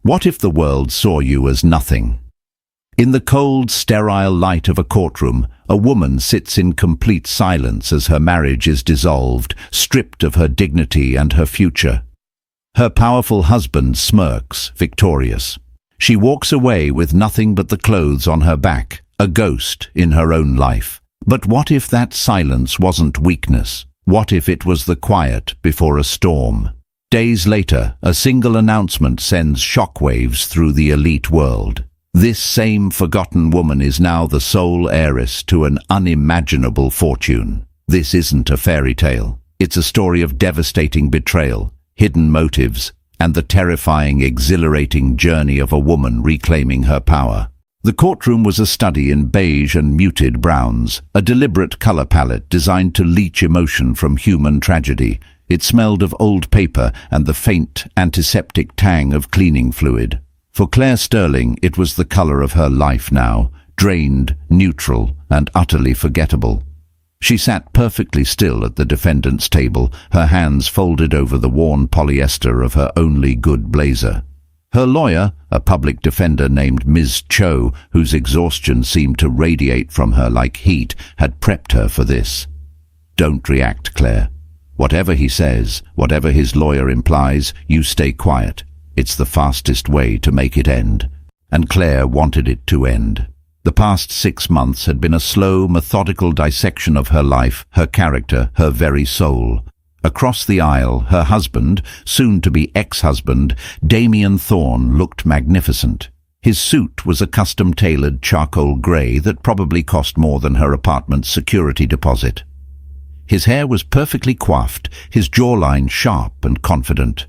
What if the world saw you as nothing? In the cold, sterile light of a courtroom, a woman sits in complete silence as her marriage is dissolved, stripped of her dignity and her future. Her powerful husband smirks, victorious. She walks away with nothing but the clothes on her back, a ghost in her own life. But what if that silence wasn't weakness? What if it was the quiet before a storm? Days later, a single announcement sends shockwaves through the elite world. This same forgotten woman is now the sole heiress to an unimaginable fortune. This isn't a fairy tale. It's a story of devastating betrayal, hidden motives, and the terrifying, exhilarating journey of a woman reclaiming her power. The courtroom was a study in beige and muted browns, a deliberate color palette designed to leach emotion from human tragedy. It smelled of old paper and the faint, antiseptic tang of cleaning fluid. For Claire Sterling, it was the color of her life now, drained, neutral, and utterly forgettable. She sat perfectly still at the defendant's table, her hands folded over the worn polyester of her only good blazer. Her lawyer, a public defender named Ms. Cho, whose exhaustion seemed to radiate from her like heat, had prepped her for this. Don't react, Claire. Whatever he says, whatever his lawyer implies, you stay quiet. It's the fastest way to make it end. And Claire wanted it to end. The past 6 months had been a slow, methodical dissection of her life, her character, her very soul. Across the aisle, her husband, soon-to-be ex-husband, Damien Thorne, looked magnificent. His suit was a custom-tailored charcoal grey that probably cost more than her apartment's security deposit. His hair was perfectly coiffed, his jawline sharp and confident.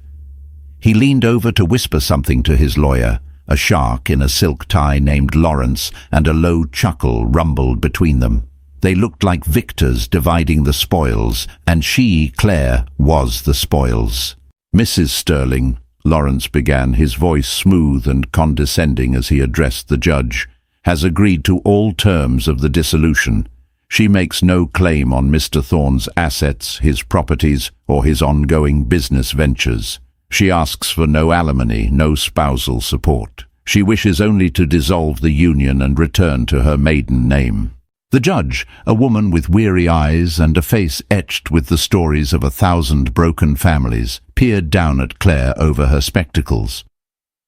He leaned over to whisper something to his lawyer. A shark in a silk tie named Lawrence and a low chuckle rumbled between them. They looked like victors dividing the spoils, and she, Claire, was the spoils. Mrs. Sterling, Lawrence began, his voice smooth and condescending as he addressed the judge, has agreed to all terms of the dissolution. She makes no claim on Mr. Thorne's assets, his properties, or his ongoing business ventures. She asks for no alimony, no spousal support. She wishes only to dissolve the union and return to her maiden name. The judge, a woman with weary eyes and a face etched with the stories of 1,000 broken families, peered down at Claire over her spectacles.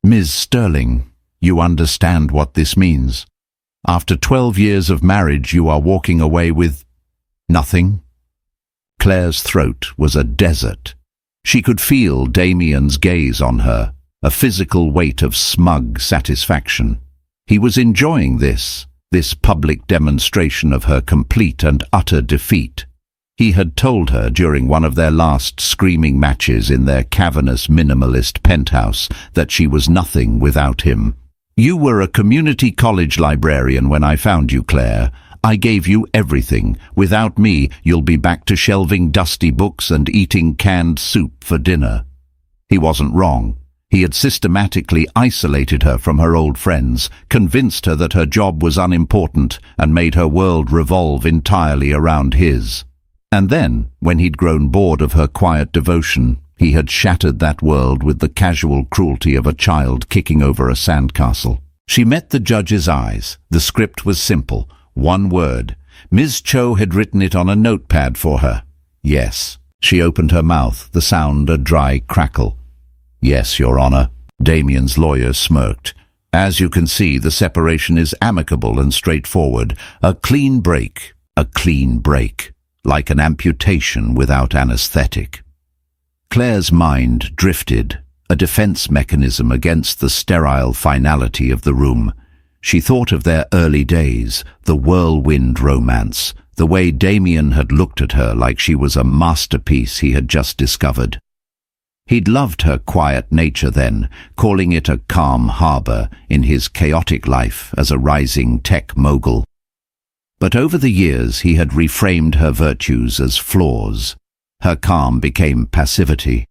Ms. Sterling, you understand what this means. After 12 years of marriage, you are walking away with nothing? Claire's throat was a desert. She could feel Damien's gaze on her, a physical weight of smug satisfaction. He was enjoying this public demonstration of her complete and utter defeat. He had told her during one of their last screaming matches in their cavernous minimalist penthouse that she was nothing without him. You were a community college librarian when I found you, Claire. I gave you everything. Without me, you'll be back to shelving dusty books and eating canned soup for dinner. He wasn't wrong. He had systematically isolated her from her old friends, convinced her that her job was unimportant, and made her world revolve entirely around his. And then, when he'd grown bored of her quiet devotion, he had shattered that world with the casual cruelty of a child kicking over a sandcastle. She met the judge's eyes. The script was simple. One word. Ms. Cho had written it on a notepad for her. Yes. She opened her mouth, the sound a dry crackle. Yes, Your Honor. Damien's lawyer smirked. As you can see, the separation is amicable and straightforward. A clean break. A clean break. Like an amputation without anesthetic. Claire's mind drifted, a defense mechanism against the sterile finality of the room. She thought of their early days, the whirlwind romance, the way Damien had looked at her like she was a masterpiece he had just discovered. He'd loved her quiet nature then, calling it a calm harbor in his chaotic life as a rising tech mogul. But over the years he had reframed her virtues as flaws. Her calm became passivity.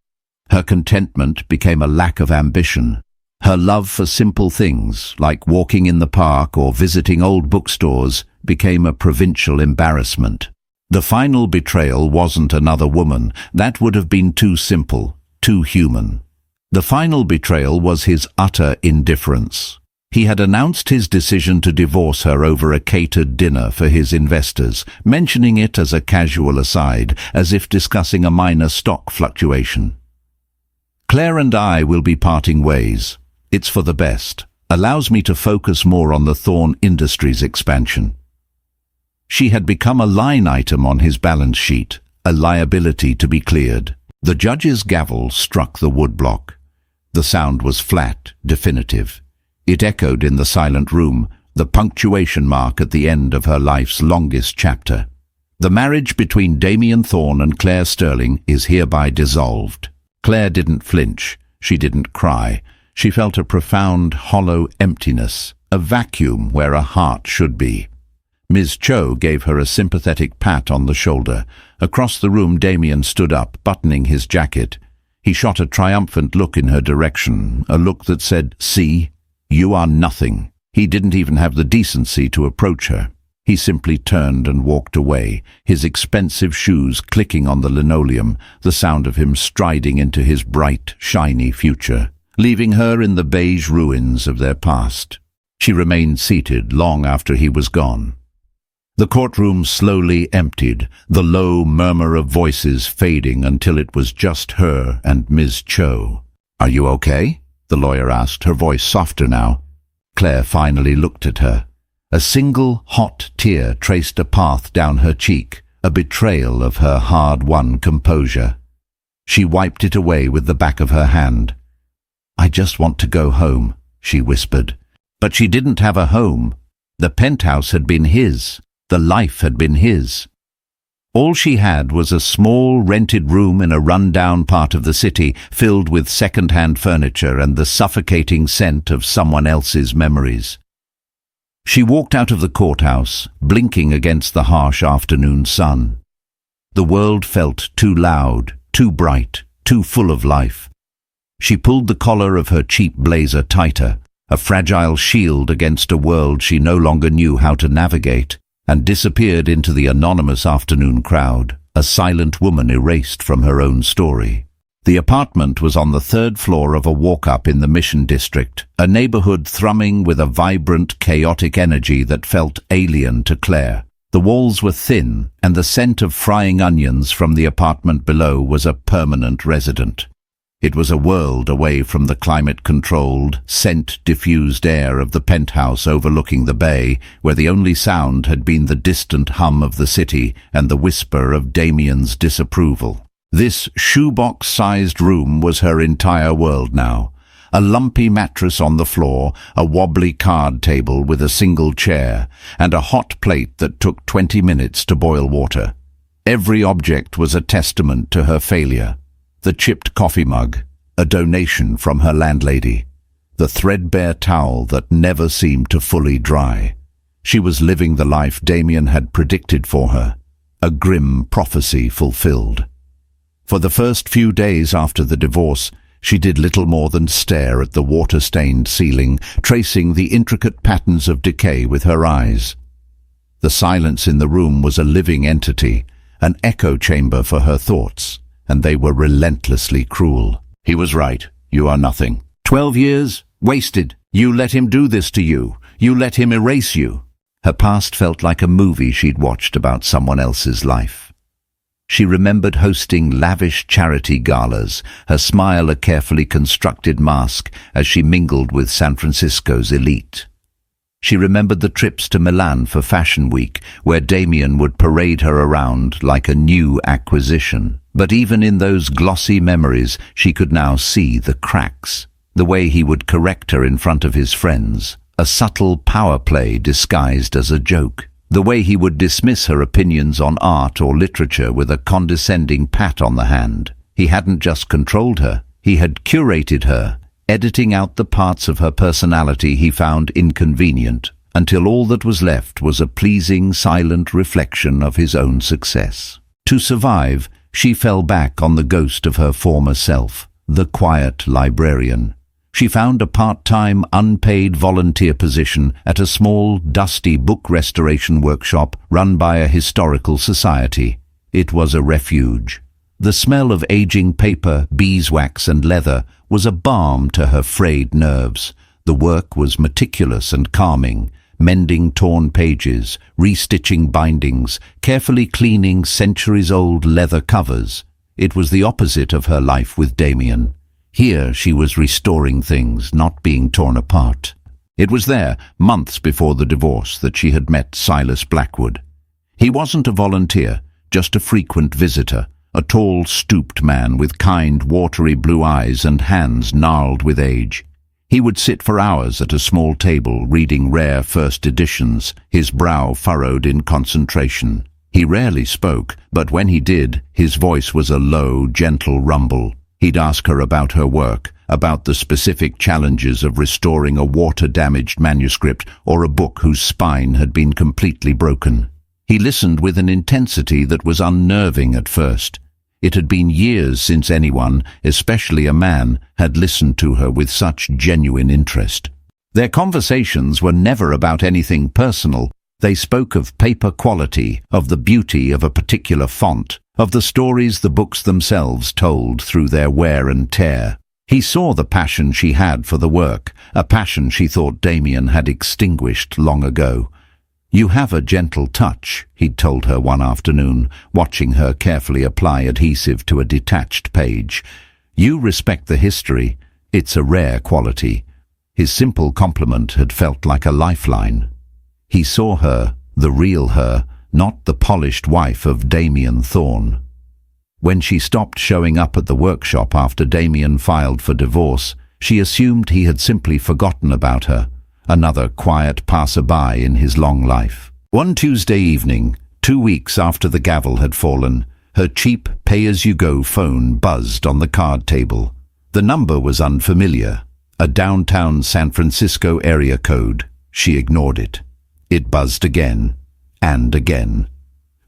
Her contentment became a lack of ambition. Her love for simple things, like walking in the park or visiting old bookstores, became a provincial embarrassment. The final betrayal wasn't another woman. That would have been too simple, too human. The final betrayal was his utter indifference. He had announced his decision to divorce her over a catered dinner for his investors, mentioning it as a casual aside, as if discussing a minor stock fluctuation. "Claire and I will be parting ways. It's for the best. Allows me to focus more on the Thorn Industries expansion." She had become a line item on his balance sheet, a liability to be cleared. The judge's gavel struck the woodblock. The sound was flat, definitive. It echoed in the silent room, the punctuation mark at the end of her life's longest chapter. The marriage between Damien Thorn and Claire Sterling is hereby dissolved. Claire didn't flinch. She didn't cry. She felt a profound, hollow emptiness, a vacuum where a heart should be. Ms. Cho gave her a sympathetic pat on the shoulder. Across the room, Damien stood up, buttoning his jacket. He shot a triumphant look in her direction, a look that said, "See, you are nothing." He didn't even have the decency to approach her. He simply turned and walked away, his expensive shoes clicking on the linoleum, the sound of him striding into his bright, shiny future, leaving her in the beige ruins of their past. She remained seated long after he was gone. The courtroom slowly emptied, the low murmur of voices fading until it was just her and Ms. Cho. "Are you okay?" the lawyer asked, her voice softer now. Claire finally looked at her. A single hot tear traced a path down her cheek, a betrayal of her hard-won composure. She wiped it away with the back of her hand. "I just want to go home," she whispered. But she didn't have a home. The penthouse had been his. The life had been his. All she had was a small rented room in a run-down part of the city, filled with second-hand furniture and the suffocating scent of someone else's memories. She walked out of the courthouse, blinking against the harsh afternoon sun. The world felt too loud, too bright, too full of life. She pulled the collar of her cheap blazer tighter, a fragile shield against a world she no longer knew how to navigate, and disappeared into the anonymous afternoon crowd, a silent woman erased from her own story. The apartment was on the third floor of a walk-up in the Mission District, a neighborhood thrumming with a vibrant, chaotic energy that felt alien to Claire. The walls were thin, and the scent of frying onions from the apartment below was a permanent resident. It was a world away from the climate-controlled, scent-diffused air of the penthouse overlooking the bay, where the only sound had been the distant hum of the city and the whisper of Damien's disapproval. This shoebox-sized room was her entire world now. A lumpy mattress on the floor, a wobbly card table with a single chair, and a hot plate that took 20 minutes to boil water. Every object was a testament to her failure. The chipped coffee mug, a donation from her landlady. The threadbare towel that never seemed to fully dry. She was living the life Damien had predicted for her, a grim prophecy fulfilled. For the first few days after the divorce, she did little more than stare at the water-stained ceiling, tracing the intricate patterns of decay with her eyes. The silence in the room was a living entity, an echo chamber for her thoughts, and they were relentlessly cruel. He was right. You are nothing. 12 years? Wasted. You let him do this to you. You let him erase you. Her past felt like a movie she'd watched about someone else's life. She remembered hosting lavish charity galas, her smile a carefully constructed mask as she mingled with San Francisco's elite. She remembered the trips to Milan for Fashion Week, where Damien would parade her around like a new acquisition. But even in those glossy memories, she could now see the cracks. The way he would correct her in front of his friends, a subtle power play disguised as a joke. The way he would dismiss her opinions on art or literature with a condescending pat on the hand. He hadn't just controlled her, he had curated her, editing out the parts of her personality he found inconvenient, until all that was left was a pleasing, silent reflection of his own success. To survive, she fell back on the ghost of her former self, the quiet librarian. She found a part-time, unpaid volunteer position at a small, dusty book restoration workshop run by a historical society. It was a refuge. The smell of aging paper, beeswax and leather was a balm to her frayed nerves. The work was meticulous and calming, mending torn pages, restitching bindings, carefully cleaning centuries-old leather covers. It was the opposite of her life with Damien. Here she was restoring things, not being torn apart. It was there, months before the divorce, that she had met Silas Blackwood. He wasn't a volunteer, just a frequent visitor, a tall, stooped man with kind, watery blue eyes and hands gnarled with age. He would sit for hours at a small table reading rare first editions, his brow furrowed in concentration. He rarely spoke, but when he did, his voice was a low, gentle rumble. He'd ask her about her work, about the specific challenges of restoring a water-damaged manuscript or a book whose spine had been completely broken. He listened with an intensity that was unnerving at first. It had been years since anyone, especially a man, had listened to her with such genuine interest. Their conversations were never about anything personal. They spoke of paper quality, of the beauty of a particular font, of the stories the books themselves told through their wear and tear. He saw the passion she had for the work, a passion she thought Damien had extinguished long ago. "You have a gentle touch," he'd told her one afternoon, watching her carefully apply adhesive to a detached page. "You respect the history. It's a rare quality." His simple compliment had felt like a lifeline. He saw her, the real her, not the polished wife of Damien Thorne. When she stopped showing up at the workshop after Damien filed for divorce, she assumed he had simply forgotten about her, another quiet passerby in his long life. One Tuesday evening, 2 weeks after the gavel had fallen, her cheap pay-as-you-go phone buzzed on the card table. The number was unfamiliar, a downtown San Francisco area code. She ignored it. It buzzed again, and again.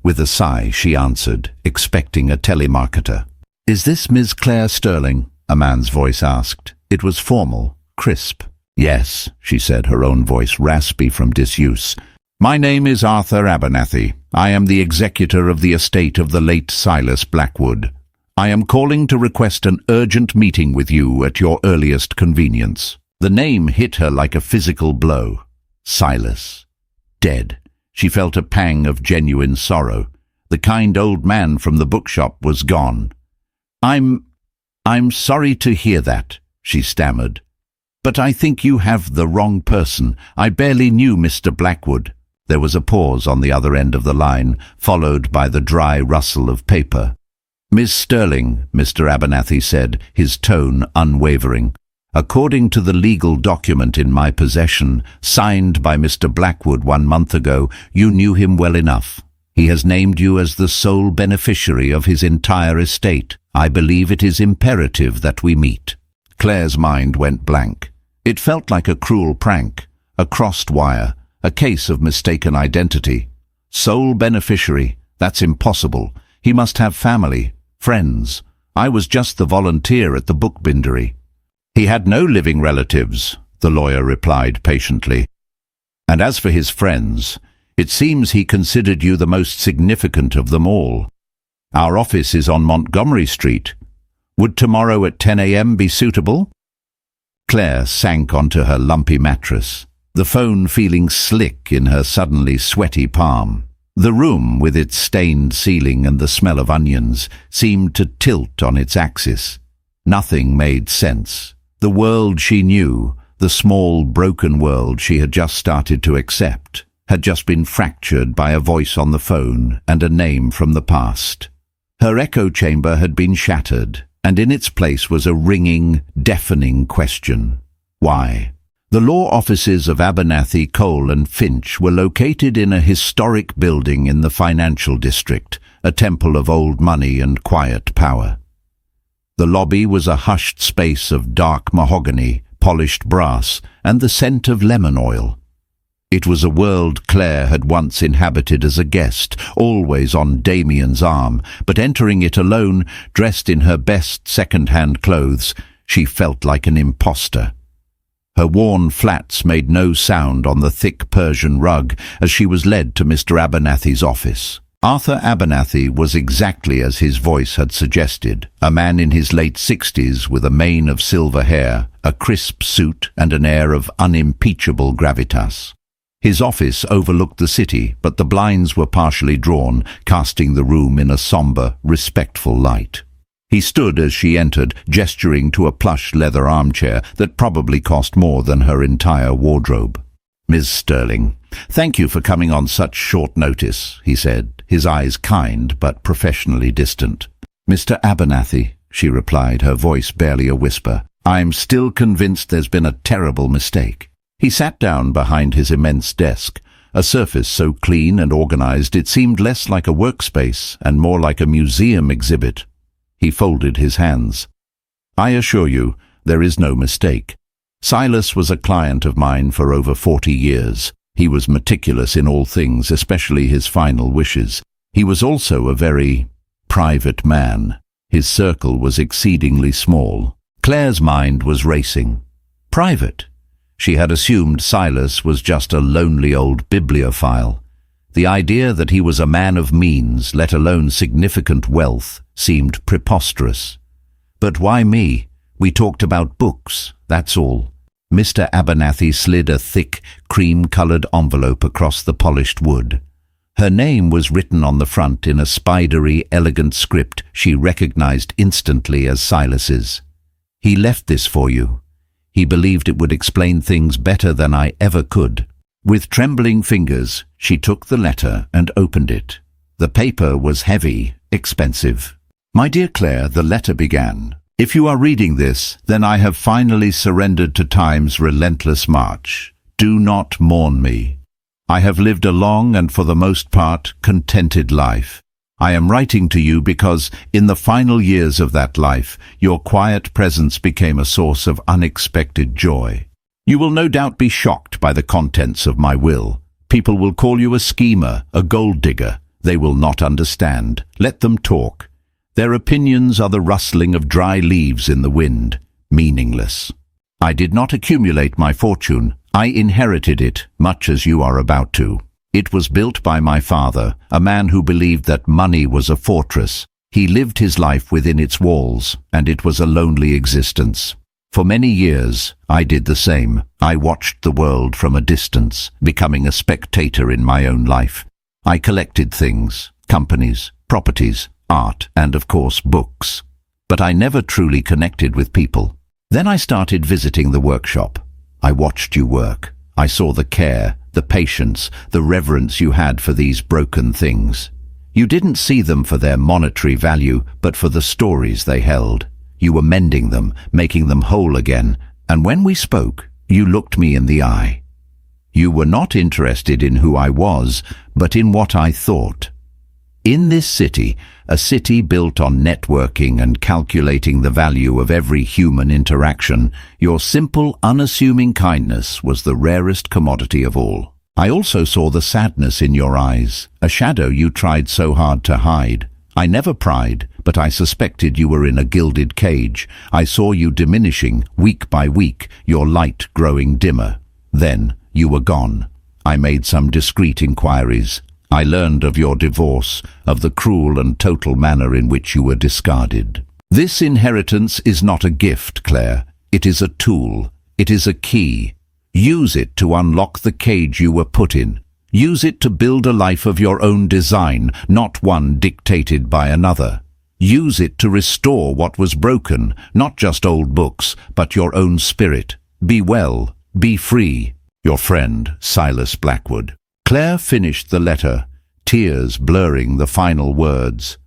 With a sigh, she answered, expecting a telemarketer. "Is this Ms. Claire Sterling?" a man's voice asked. It was formal, crisp. "Yes," she said, her own voice raspy from disuse. "My name is Arthur Abernathy. I am the executor of the estate of the late Silas Blackwood. I am calling to request an urgent meeting with you at your earliest convenience." The name hit her like a physical blow. Silas. Dead. She felt a pang of genuine sorrow. The kind old man from the bookshop was gone. I'm sorry to hear that," she stammered. "But I think you have the wrong person. I barely knew Mr. Blackwood." There was a pause on the other end of the line, followed by the dry rustle of paper. "Miss Sterling," Mr. Abernathy said, his tone unwavering. "According to the legal document in my possession, signed by Mr. Blackwood 1 month ago, you knew him well enough. He has named you as the sole beneficiary of his entire estate. I believe it is imperative that we meet." Claire's mind went blank. It felt like a cruel prank, a crossed wire, a case of mistaken identity. Sole beneficiary, that's impossible. He must have family, friends. I was just the volunteer at the book bindery. "He had no living relatives," the lawyer replied patiently. "And as for his friends, it seems he considered you the most significant of them all. Our office is on Montgomery Street. Would tomorrow at 10 a.m. be suitable?" Claire sank onto her lumpy mattress, the phone feeling slick in her suddenly sweaty palm. The room, with its stained ceiling and the smell of onions, seemed to tilt on its axis. Nothing made sense. The world she knew, the small, broken world she had just started to accept, had just been fractured by a voice on the phone and a name from the past. Her echo chamber had been shattered, and in its place was a ringing, deafening question. Why? The law offices of Abernathy, Cole and Finch were located in a historic building in the financial district, a temple of old money and quiet power. The lobby was a hushed space of dark mahogany, polished brass, and the scent of lemon oil. It was a world Claire had once inhabited as a guest, always on Damien's arm, but entering it alone, dressed in her best second-hand clothes, she felt like an imposter. Her worn flats made no sound on the thick Persian rug as she was led to Mr. Abernathy's office. Arthur Abernathy was exactly as his voice had suggested, a man in his late 60s with a mane of silver hair, a crisp suit and an air of unimpeachable gravitas. His office overlooked the city, but the blinds were partially drawn, casting the room in a somber, respectful light. He stood as she entered, gesturing to a plush leather armchair that probably cost more than her entire wardrobe. "Ms. Sterling, thank you for coming on such short notice," he said, his eyes kind but professionally distant. "Mr. Abernathy," she replied, her voice barely a whisper, "I'm still convinced there's been a terrible mistake." He sat down behind his immense desk, a surface so clean and organized it seemed less like a workspace and more like a museum exhibit. He folded his hands. "I assure you, there is no mistake. Silas was a client of mine for over 40 years. He was meticulous in all things, especially his final wishes. He was also a very private man. His circle was exceedingly small." Claire's mind was racing. Private? She had assumed Silas was just a lonely old bibliophile. The idea that he was a man of means, let alone significant wealth, seemed preposterous. "But why me? We talked about books, that's all." Mr. Abernathy slid a thick, cream-colored envelope across the polished wood. Her name was written on the front in a spidery, elegant script she recognized instantly as Silas's. "He left this for you. He believed it would explain things better than I ever could." With trembling fingers, she took the letter and opened it. The paper was heavy, expensive. "My dear Claire," the letter began, "if you are reading this, then I have finally surrendered to time's relentless march. Do not mourn me. I have lived a long and, for the most part, contented life. I am writing to you because, in the final years of that life, your quiet presence became a source of unexpected joy. You will no doubt be shocked by the contents of my will. People will call you a schemer, a gold digger. They will not understand. Let them talk. Their opinions are the rustling of dry leaves in the wind, meaningless. I did not accumulate my fortune. I inherited it, much as you are about to. It was built by my father, a man who believed that money was a fortress. He lived his life within its walls, and it was a lonely existence. For many years, I did the same. I watched the world from a distance, becoming a spectator in my own life. I collected things, companies, properties, art, and of course books. But I never truly connected with people. Then I started visiting the workshop. I watched you work. I saw the care, the patience, the reverence you had for these broken things. You didn't see them for their monetary value, but for the stories they held. You were mending them, making them whole again, and when we spoke, you looked me in the eye. You were not interested in who I was, but in what I thought. In this city, a city built on networking and calculating the value of every human interaction, your simple, unassuming kindness was the rarest commodity of all. I also saw the sadness in your eyes, a shadow you tried so hard to hide. I never pried, but I suspected you were in a gilded cage. I saw you diminishing, week by week, your light growing dimmer. Then you were gone. I made some discreet inquiries. I learned of your divorce, of the cruel and total manner in which you were discarded. This inheritance is not a gift, Claire. It is a tool. It is a key. Use it to unlock the cage you were put in. Use it to build a life of your own design, not one dictated by another. Use it to restore what was broken, not just old books, but your own spirit. Be well, be free. Your friend, Silas Blackwood. Claire finished the letter, tears blurring the final words.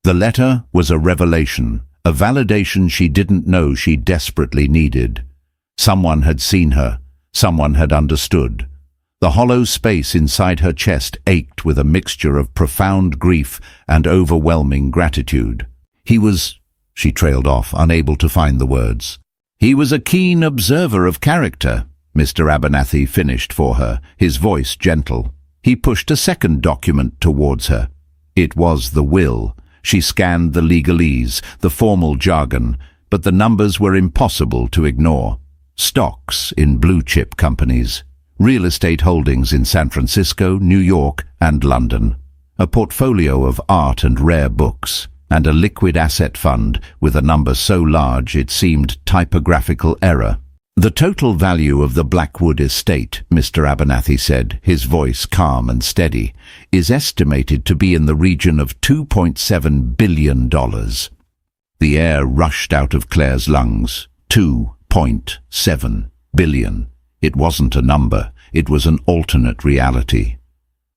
The letter was a revelation, a validation she didn't know she desperately needed. Someone had seen her, someone had understood. The hollow space inside her chest ached with a mixture of profound grief and overwhelming gratitude. He was, she trailed off, unable to find the words. He was a keen observer of character, Mr. Abernathy finished for her, his voice gentle. He pushed a second document towards her. It was the will. She scanned the legalese, the formal jargon, but the numbers were impossible to ignore. Stocks in blue-chip companies. Real estate holdings in San Francisco, New York, and London. a portfolio of art and rare books, and a liquid asset fund with a number so large it seemed typographical error. "The total value of the Blackwood estate," Mr. Abernathy said, his voice calm and steady, "is estimated to be in the region of $2.7 billion. The air rushed out of Claire's lungs. 2.7 billion. It wasn't a number, it was an alternate reality.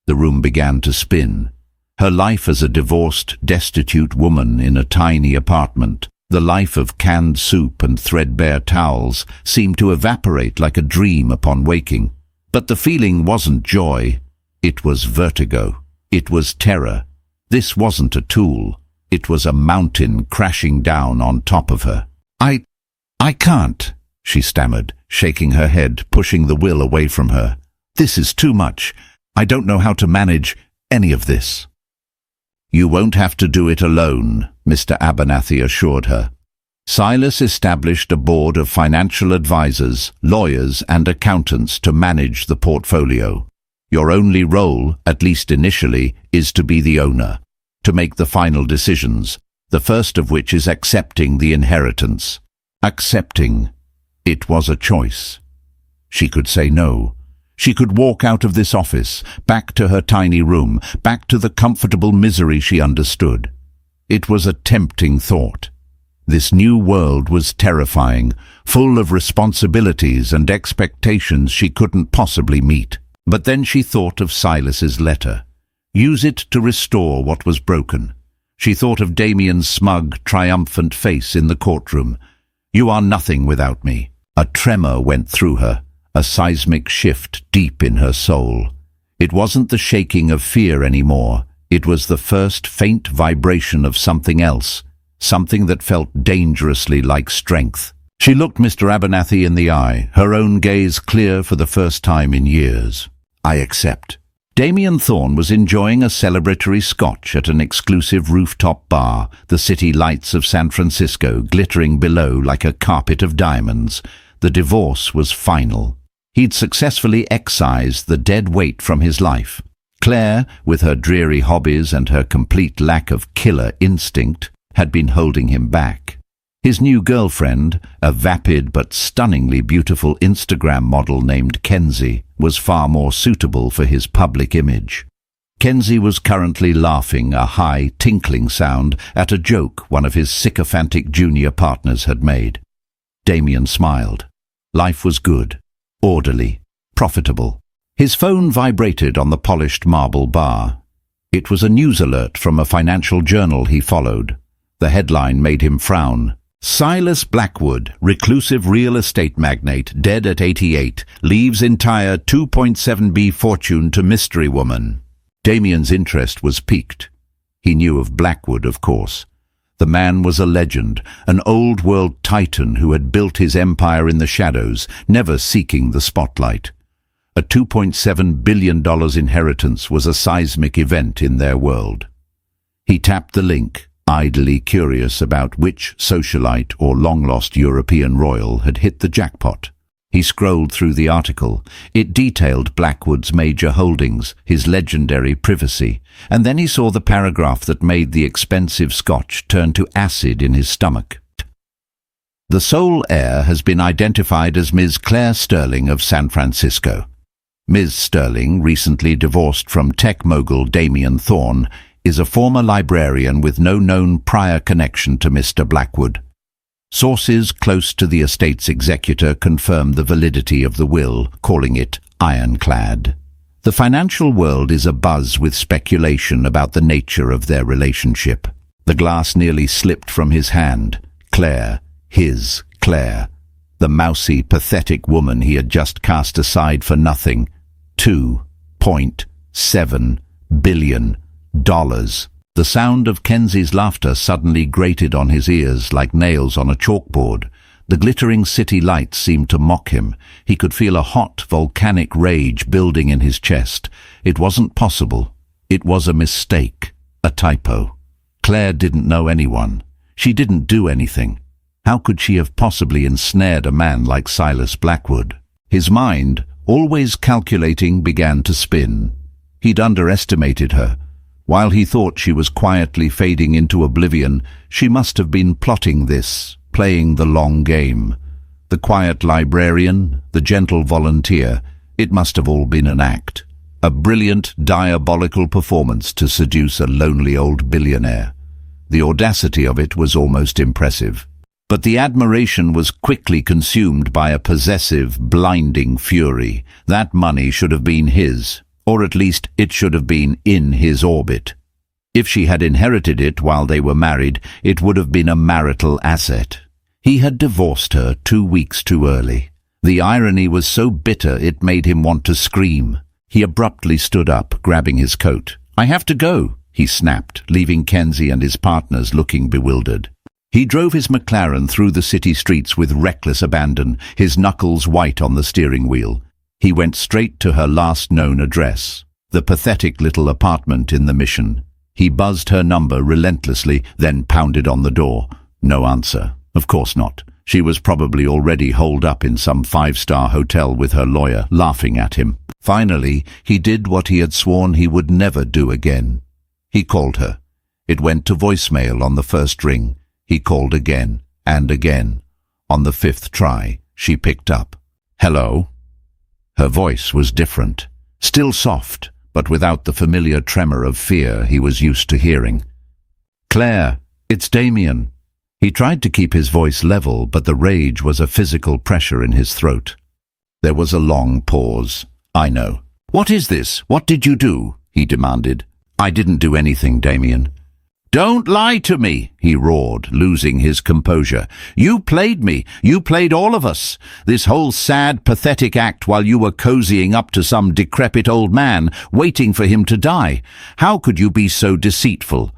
The room began to spin. Her life as a divorced, destitute woman in a tiny apartment, the life of canned soup and threadbare towels, seemed to evaporate like a dream upon waking. But the feeling wasn't joy. It was vertigo. It was terror. This wasn't a tool. It was a mountain crashing down on top of her. I can't," she stammered, shaking her head, pushing the will away from her. "This is too much. I don't know how to manage any of this." "You won't have to do it alone," Mr. Abernathy assured her. "Silas established a board of financial advisors, lawyers and accountants to manage the portfolio. Your only role, at least initially, is to be the owner, to make the final decisions, the first of which is accepting the inheritance." Accepting. It was a choice. She could say no. She could walk out of this office, back to her tiny room, back to the comfortable misery she understood. It was a tempting thought. This new world was terrifying, full of responsibilities and expectations she couldn't possibly meet. But then she thought of Silas's letter. Use it to restore what was broken. She thought of Damien's smug, triumphant face in the courtroom. "You are nothing without me." A tremor went through her, a seismic shift deep in her soul. It wasn't the shaking of fear anymore. It was the first faint vibration of something else, something that felt dangerously like strength. She looked Mr. Abernathy in the eye, her own gaze clear for the first time in years. "I accept." Damien Thorne was enjoying a celebratory scotch at an exclusive rooftop bar, the city lights of San Francisco glittering below like a carpet of diamonds. The divorce was final. He'd successfully excised the dead weight from his life. Claire, with her dreary hobbies and her complete lack of killer instinct, had been holding him back. His new girlfriend, a vapid but stunningly beautiful Instagram model named Kenzie, was far more suitable for his public image. Kenzie was currently laughing a high, tinkling sound at a joke one of his sycophantic junior partners had made. Damien smiled. Life was good, orderly, profitable. His phone vibrated on the polished marble bar. It was a news alert from a financial journal he followed. The headline made him frown. "Silas Blackwood, reclusive real estate magnate, dead at 88, leaves entire 2.7 B fortune to mystery woman." Damien's interest was piqued. He knew of Blackwood, of course. The man was a legend, an old-world titan who had built his empire in the shadows, never seeking the spotlight. A $2.7 billion inheritance was a seismic event in their world. He tapped the link, idly curious about which socialite or long-lost European royal had hit the jackpot. He scrolled through the article. It detailed Blackwood's major holdings, his legendary privacy, and then he saw the paragraph that made the expensive scotch turn to acid in his stomach. "The sole heir has been identified as Ms. Claire Sterling of San Francisco. Ms. Sterling, recently divorced from tech mogul Damien Thorne, is a former librarian with no known prior connection to Mr. Blackwood. Sources close to the estate's executor confirmed the validity of the will, calling it ironclad. The financial world is abuzz with speculation about the nature of their relationship. The glass nearly slipped from his hand. Claire, his Claire, the mousy, pathetic woman he had just cast aside for nothing. $2.7 billion. The sound of Kenzie's laughter suddenly grated on his ears like nails on a chalkboard. The glittering city lights seemed to mock him. He could feel a hot, volcanic rage building in his chest. It wasn't possible. It was a mistake, a typo. Claire didn't know anyone. She didn't do anything. How could she have possibly ensnared a man like Silas Blackwood? His mind, always calculating, began to spin. He'd underestimated her. While he thought she was quietly fading into oblivion, she must have been plotting this, playing the long game. The quiet librarian, the gentle volunteer, it must have all been an act. A brilliant, diabolical performance to seduce a lonely old billionaire. The audacity of it was almost impressive. But the admiration was quickly consumed by a possessive, blinding fury. That money should have been his, or at least it should have been in his orbit. If she had inherited it while they were married, it would have been a marital asset. He had divorced her 2 weeks too early. The irony was so bitter it made him want to scream. He abruptly stood up, grabbing his coat. "I have to go," he snapped, leaving Kenzie and his partners looking bewildered. He drove his McLaren through the city streets with reckless abandon, his knuckles white on the steering wheel. He went straight to her last known address, the pathetic little apartment in the Mission. He buzzed her number relentlessly, then pounded on the door. No answer. Of course not. She was probably already holed up in some 5-star hotel with her lawyer, laughing at him. Finally, he did what he had sworn he would never do again. He called her. It went to voicemail on the first ring. He called again and again. On the 5th try, she picked up. "Hello?" Her voice was different, still soft, but without the familiar tremor of fear he was used to hearing. "Claire, it's Damien." He tried to keep his voice level, but the rage was a physical pressure in his throat. There was a long pause. "I know." "What is this? What did you do?" he demanded. "I didn't do anything, Damien." "Don't lie to me," he roared, losing his composure. "You played me. You played all of us. This whole sad, pathetic act while you were cozying up to some decrepit old man, waiting for him to die. How could you be so deceitful?"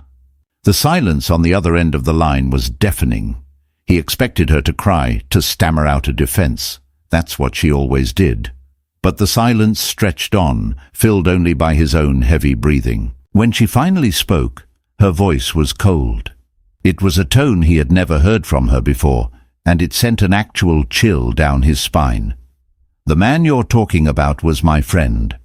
The silence on the other end of the line was deafening. He expected her to cry, to stammer out a defense. That's what she always did. But the silence stretched on, filled only by his own heavy breathing. When she finally spoke, her voice was cold. It was a tone he had never heard from her before, and it sent an actual chill down his spine. "The man you're talking about was my friend.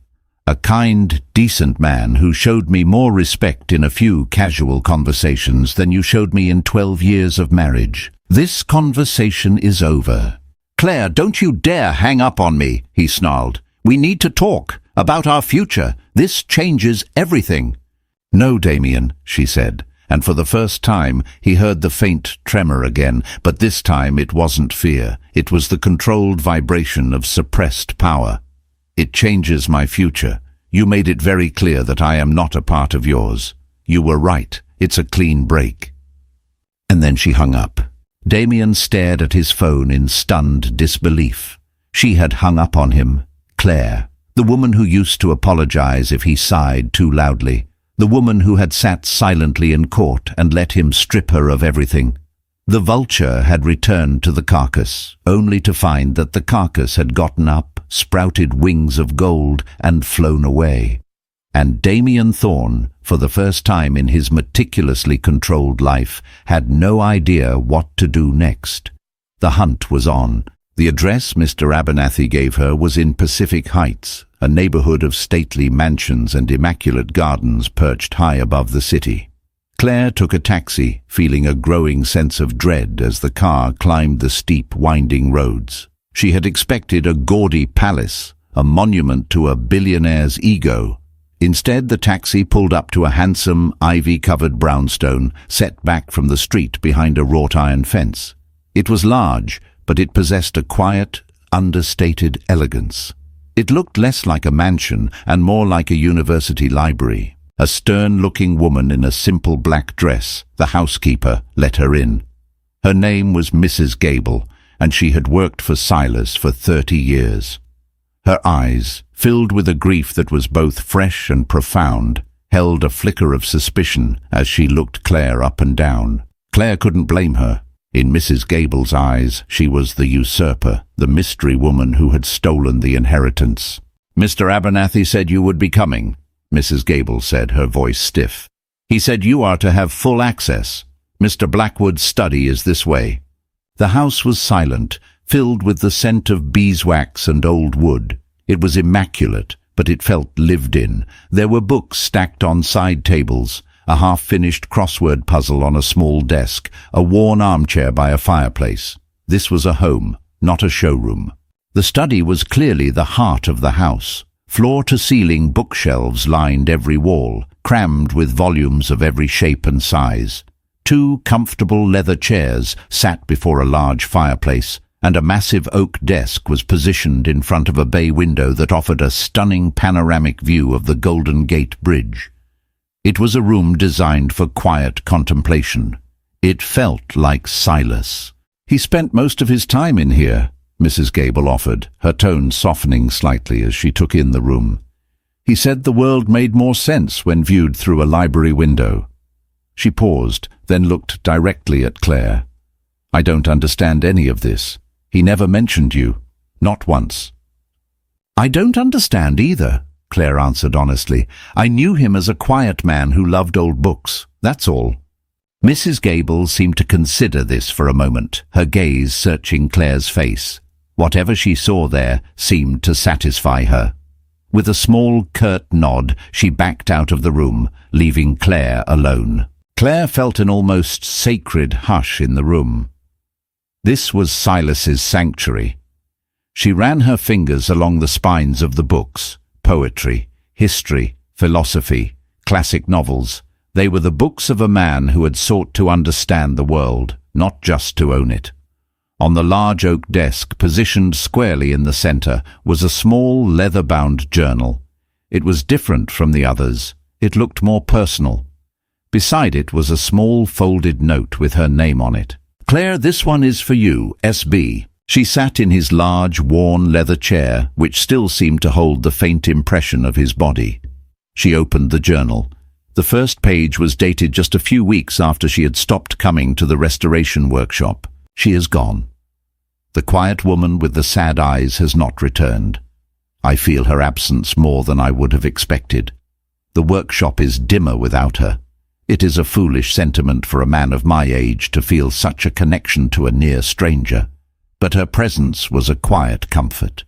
A kind, decent man who showed me more respect in a few casual conversations than you showed me in 12 years of marriage. This conversation is over." "Claire, don't you dare hang up on me," he snarled. "We need to talk about our future. This changes everything." "No, Damien," she said, and for the first time he heard the faint tremor again, but this time it wasn't fear. It was the controlled vibration of suppressed power. "It changes my future. You made it very clear that I am not a part of yours. You were right. It's a clean break." And then she hung up. Damien stared at his phone in stunned disbelief. She had hung up on him. Claire, the woman who used to apologize if he sighed too loudly. The woman who had sat silently in court and let him strip her of everything. The vulture had returned to the carcass, only to find that the carcass had gotten up, sprouted wings of gold, and flown away. And Damien Thorne, for the first time in his meticulously controlled life, had no idea what to do next. The hunt was on. The address Mr. Abernathy gave her was in Pacific Heights, a neighborhood of stately mansions and immaculate gardens perched high above the city. Claire took a taxi, feeling a growing sense of dread as the car climbed the steep, winding roads. She had expected a gaudy palace, a monument to a billionaire's ego. Instead, the taxi pulled up to a handsome, ivy-covered brownstone set back from the street behind a wrought-iron fence. It was large, but it possessed a quiet, understated elegance. It looked less like a mansion and more like a university library. A stern-looking woman in a simple black dress, the housekeeper, let her in. Her name was Mrs. Gable, and she had worked for Silas for 30 years. Her eyes, filled with a grief that was both fresh and profound, held a flicker of suspicion as she looked Claire up and down. Claire couldn't blame her. In Mrs. Gable's eyes, she was the usurper, the mystery woman who had stolen the inheritance. "Mr. Abernathy said you would be coming," Mrs. Gable said, her voice stiff. "He said you are to have full access. Mr. Blackwood's study is this way." The house was silent, filled with the scent of beeswax and old wood. It was immaculate, but it felt lived in. There were books stacked on side tables, a half-finished crossword puzzle on a small desk, a worn armchair by a fireplace. This was a home, not a showroom. The study was clearly the heart of the house. Floor-to-ceiling bookshelves lined every wall, crammed with volumes of every shape and size. 2 comfortable leather chairs sat before a large fireplace, and a massive oak desk was positioned in front of a bay window that offered a stunning panoramic view of the Golden Gate Bridge. It was a room designed for quiet contemplation. It felt like Silas. "He spent most of his time in here," Mrs. Gable offered, her tone softening slightly as she took in the room. "He said the world made more sense when viewed through a library window." She paused, then looked directly at Claire. "I don't understand any of this. He never mentioned you. Not once." "I don't understand either," Claire answered honestly. "I knew him as a quiet man who loved old books, that's all." Mrs. Gable seemed to consider this for a moment, her gaze searching Claire's face. Whatever she saw there seemed to satisfy her. With a small, curt nod, she backed out of the room, leaving Claire alone. Claire felt an almost sacred hush in the room. This was Silas's sanctuary. She ran her fingers along the spines of the books. Poetry, history, philosophy, classic novels. They were the books of a man who had sought to understand the world, not just to own it. On the large oak desk, positioned squarely in the center, was a small leather-bound journal. It was different from the others. It looked more personal. Beside it was a small folded note with her name on it. "Claire, this one is for you, S.B." She sat in his large, worn leather chair, which still seemed to hold the faint impression of his body. She opened the journal. The first page was dated just a few weeks after she had stopped coming to the restoration workshop. "She is gone. The quiet woman with the sad eyes has not returned. I feel her absence more than I would have expected. The workshop is dimmer without her. It is a foolish sentiment for a man of my age to feel such a connection to a near stranger. But her presence was a quiet comfort.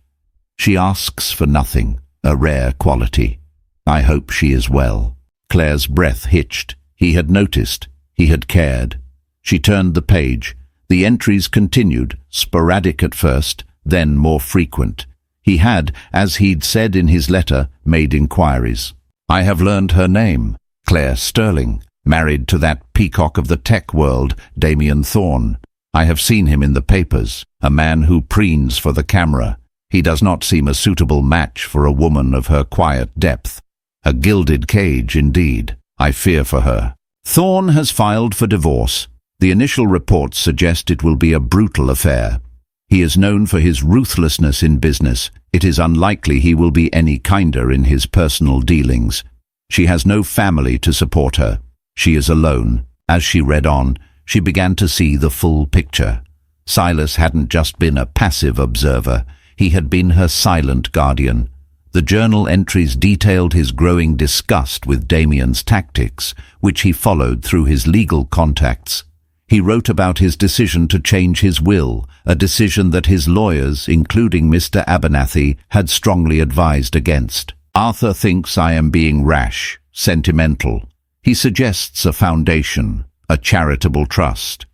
She asks for nothing, a rare quality. I hope she is well." Claire's breath hitched. He had noticed. He had cared. She turned the page. The entries continued, sporadic at first, then more frequent. He had, as he'd said in his letter, made inquiries. "I have learned her name, Claire Sterling, married to that peacock of the tech world, Damien Thorne. I have seen him in the papers, a man who preens for the camera. He does not seem a suitable match for a woman of her quiet depth. A gilded cage, indeed. I fear for her. Thorne has filed for divorce. The initial reports suggest it will be a brutal affair. He is known for his ruthlessness in business. It is unlikely he will be any kinder in his personal dealings. She has no family to support her. She is alone." As she read on, she began to see the full picture. Silas hadn't just been a passive observer. He had been her silent guardian. The journal entries detailed his growing disgust with Damien's tactics, which he followed through his legal contacts. He wrote about his decision to change his will, a decision that his lawyers, including Mr. Abernathy, had strongly advised against. "Arthur thinks I am being rash, sentimental. He suggests a foundation, a charitable trust.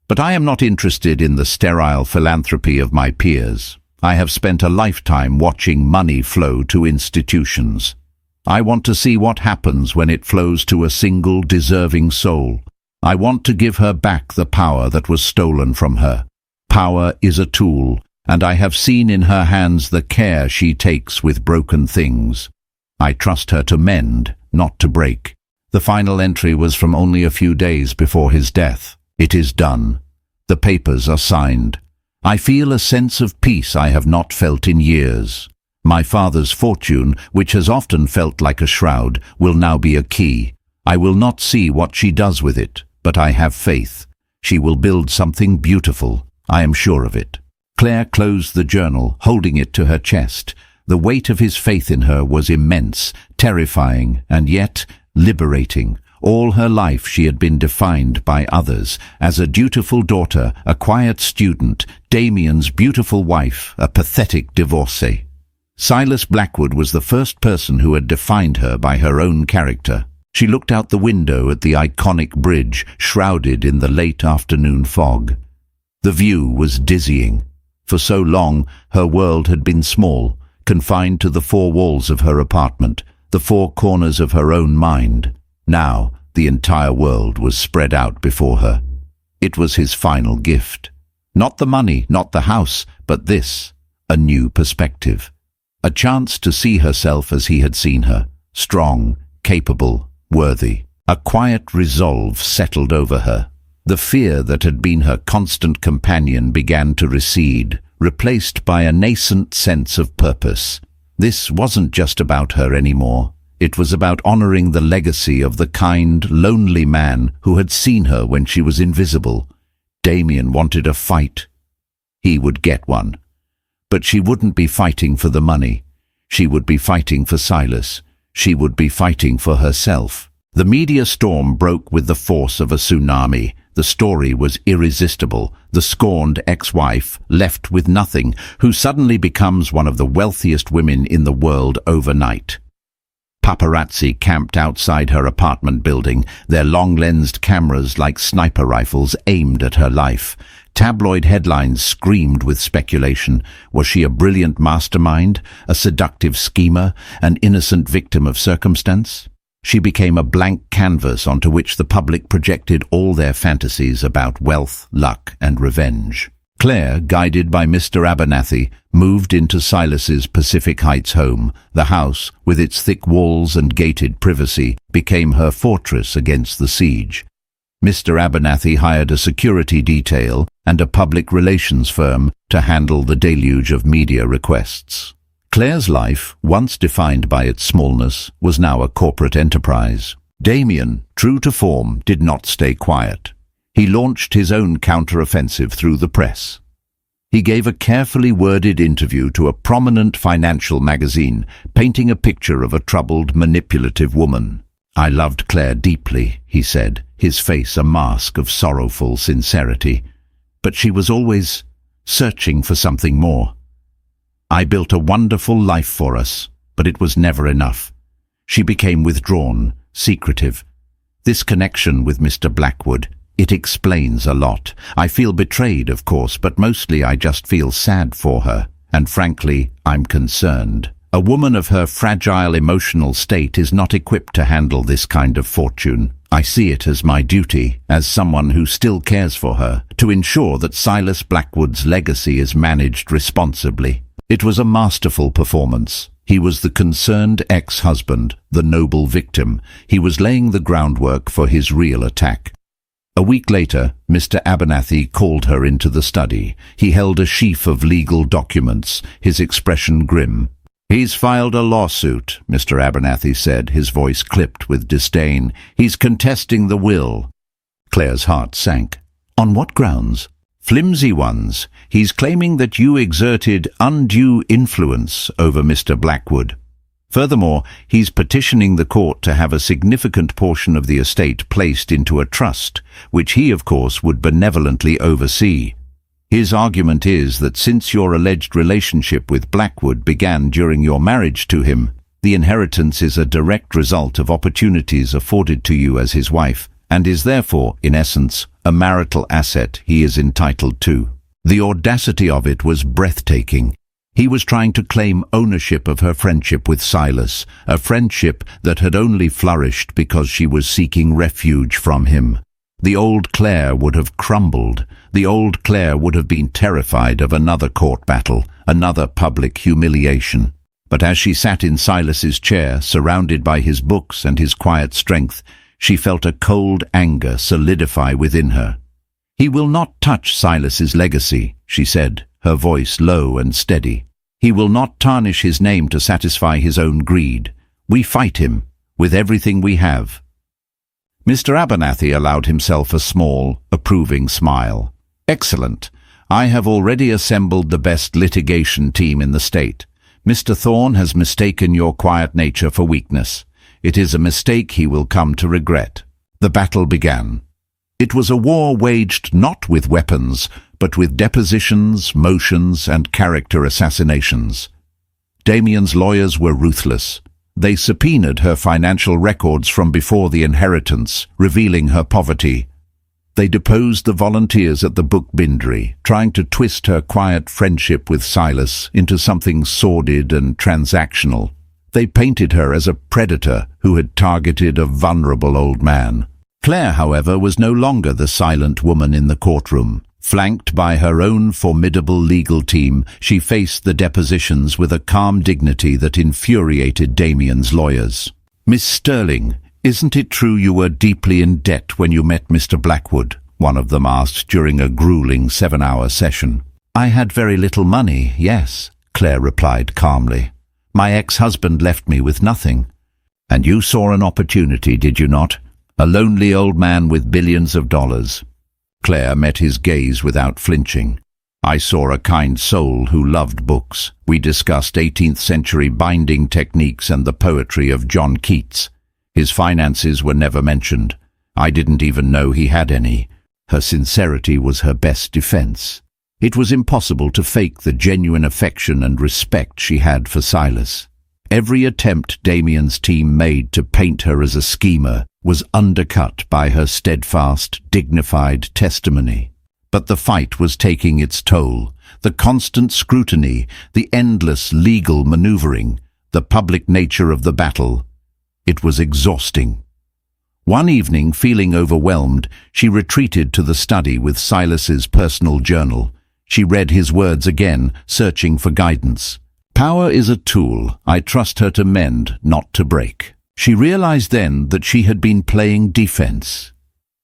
But I am not interested in the sterile philanthropy of my peers. I have spent a lifetime watching money flow to institutions. I want to see what happens when it flows to a single deserving soul. I want to give her back the power that was stolen from her. Power is a tool, and I have seen in her hands the care she takes with broken things. I trust her to mend, not to break." The final entry was from only a few days before his death. "It is done. The papers are signed. I feel a sense of peace I have not felt in years. My father's fortune, which has often felt like a shroud, will now be a key. I will not see what she does with it, but I have faith. She will build something beautiful. I am sure of it." Claire closed the journal, holding it to her chest. The weight of his faith in her was immense, terrifying, and yet liberating. All her life she had been defined by others, as a dutiful daughter, a quiet student, Damien's beautiful wife, a pathetic divorcee. Silas Blackwood was the first person who had defined her by her own character. She looked out the window at the iconic bridge, shrouded in the late afternoon fog. The view was dizzying. For so long, her world had been small, confined to the four walls of her apartment, the four corners of her own mind. Now, the entire world was spread out before her. It was his final gift. Not the money, not the house, but this, a new perspective. A chance to see herself as he had seen her, strong, capable, worthy. A quiet resolve settled over her. The fear that had been her constant companion began to recede, replaced by a nascent sense of purpose. This wasn't just about her anymore. It was about honoring the legacy of the kind, lonely man who had seen her when she was invisible. Damien wanted a fight. He would get one. But she wouldn't be fighting for the money. She would be fighting for Silas. She would be fighting for herself. The media storm broke with the force of a tsunami. The story was irresistible. The scorned ex-wife, left with nothing, who suddenly becomes one of the wealthiest women in the world overnight. Paparazzi camped outside her apartment building, their long-lensed cameras like sniper rifles aimed at her life. Tabloid headlines screamed with speculation. Was she a brilliant mastermind, a seductive schemer, an innocent victim of circumstance? She became a blank canvas onto which the public projected all their fantasies about wealth, luck, and revenge. Claire, guided by Mr. Abernathy, moved into Silas's Pacific Heights home. The house, with its thick walls and gated privacy, became her fortress against the siege. Mr. Abernathy hired a security detail and a public relations firm to handle the deluge of media requests. Claire's life, once defined by its smallness, was now a corporate enterprise. Damien, true to form, did not stay quiet. He launched his own counter-offensive through the press. He gave a carefully worded interview to a prominent financial magazine, painting a picture of a troubled, manipulative woman. "I loved Claire deeply," he said, his face a mask of sorrowful sincerity. "But she was always searching for something more. I built a wonderful life for us, but it was never enough. She became withdrawn, secretive. This connection with Mr. Blackwood, it explains a lot. I feel betrayed, of course, but mostly I just feel sad for her. And frankly, I'm concerned. A woman of her fragile emotional state is not equipped to handle this kind of fortune. I see it as my duty, as someone who still cares for her, to ensure that Silas Blackwood's legacy is managed responsibly." It was a masterful performance. He was the concerned ex-husband, the noble victim. He was laying the groundwork for his real attack. A week later, Mr. Abernathy called her into the study. He held a sheaf of legal documents, his expression grim. "He's filed a lawsuit," Mr. Abernathy said, his voice clipped with disdain. "He's contesting the will." Claire's heart sank. "On what grounds?" "Flimsy ones. He's claiming that you exerted undue influence over Mr. Blackwood. Furthermore, he's petitioning the court to have a significant portion of the estate placed into a trust, which he, of course, would benevolently oversee. His argument is that since your alleged relationship with Blackwood began during your marriage to him, the inheritance is a direct result of opportunities afforded to you as his wife, and is therefore, in essence, a marital asset he is entitled to." The audacity of it was breathtaking. He was trying to claim ownership of her friendship with Silas, a friendship that had only flourished because she was seeking refuge from him. The old Claire would have crumbled. The old Claire would have been terrified of another court battle, another public humiliation. But as she sat in Silas's chair, surrounded by his books and his quiet strength, she felt a cold anger solidify within her. "He will not touch Silas's legacy," she said, her voice low and steady. "He will not tarnish his name to satisfy his own greed. We fight him, with everything we have." Mr. Abernathy allowed himself a small, approving smile. "Excellent. I have already assembled the best litigation team in the state. Mr. Thorne has mistaken your quiet nature for weakness. It is a mistake he will come to regret." The battle began. It was a war waged not with weapons, but with depositions, motions, and character assassinations. Damien's lawyers were ruthless. They subpoenaed her financial records from before the inheritance, revealing her poverty. They deposed the volunteers at the book bindery, trying to twist her quiet friendship with Silas into something sordid and transactional. They painted her as a predator who had targeted a vulnerable old man. Claire, however, was no longer the silent woman in the courtroom. Flanked by her own formidable legal team, she faced the depositions with a calm dignity that infuriated Damien's lawyers. "Miss Sterling, isn't it true you were deeply in debt when you met Mr. Blackwood?" one of them asked during a grueling 7-hour session. "I had very little money, yes," Claire replied calmly. "My ex-husband left me with nothing." "And you saw an opportunity, did you not? A lonely old man with billions of dollars." Claire met his gaze without flinching. "I saw a kind soul who loved books. We discussed 18th century binding techniques and the poetry of John Keats. His finances were never mentioned. I didn't even know he had any." Her sincerity was her best defense. It was impossible to fake the genuine affection and respect she had for Silas. Every attempt Damien's team made to paint her as a schemer was undercut by her steadfast, dignified testimony. But the fight was taking its toll. The constant scrutiny, the endless legal maneuvering, the public nature of the battle. It was exhausting. One evening, feeling overwhelmed, she retreated to the study with Silas's personal journal. She read his words again, searching for guidance. "Power is a tool. I trust her to mend, not to break." She realized then that she had been playing defense.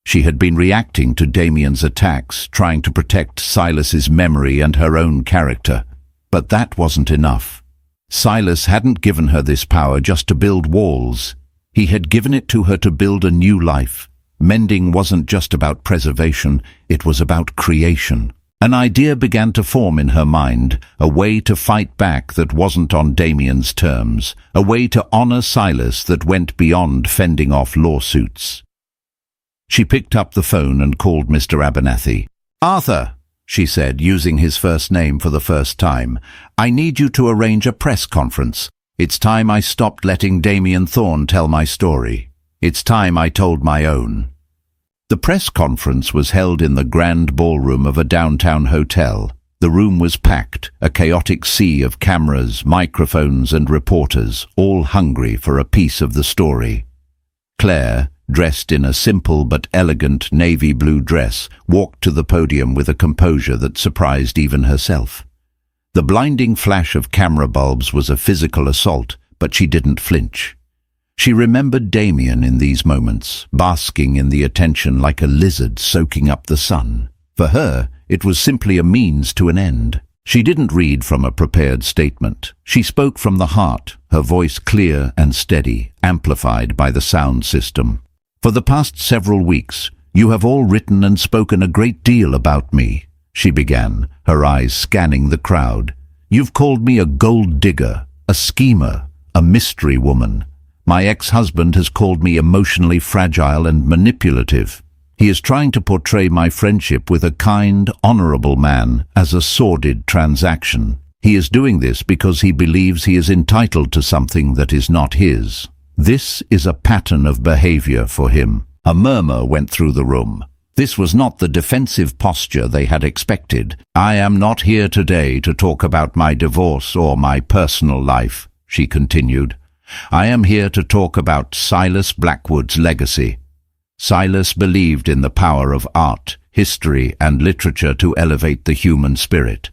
She had been reacting to Damien's attacks, trying to protect Silas's memory and her own character. But that wasn't enough. Silas hadn't given her this power just to build walls. He had given it to her to build a new life. Mending wasn't just about preservation, it was about creation. An idea began to form in her mind, a way to fight back that wasn't on Damien's terms, a way to honor Silas that went beyond fending off lawsuits. She picked up the phone and called Mr. Abernathy. "Arthur," she said, using his first name for the first time, "I need you to arrange a press conference. It's time I stopped letting Damien Thorne tell my story. It's time I told my own." The press conference was held in the grand ballroom of a downtown hotel. The room was packed, a chaotic sea of cameras, microphones and reporters, all hungry for a piece of the story. Claire, dressed in a simple but elegant navy blue dress, walked to the podium with a composure that surprised even herself. The blinding flash of camera bulbs was a physical assault, but she didn't flinch. She remembered Damien in these moments, basking in the attention like a lizard soaking up the sun. For her, it was simply a means to an end. She didn't read from a prepared statement. She spoke from the heart, her voice clear and steady, amplified by the sound system. "For the past several weeks, you have all written and spoken a great deal about me," she began, her eyes scanning the crowd. "You've called me a gold digger, a schemer, a mystery woman. My ex-husband has called me emotionally fragile and manipulative. He is trying to portray my friendship with a kind, honorable man as a sordid transaction. He is doing this because he believes he is entitled to something that is not his. This is a pattern of behavior for him." A murmur went through the room. This was not the defensive posture they had expected. "I am not here today to talk about my divorce or my personal life," she continued. "I am here to talk about Silas Blackwood's legacy." Silas believed in the power of art, history, and literature to elevate the human spirit.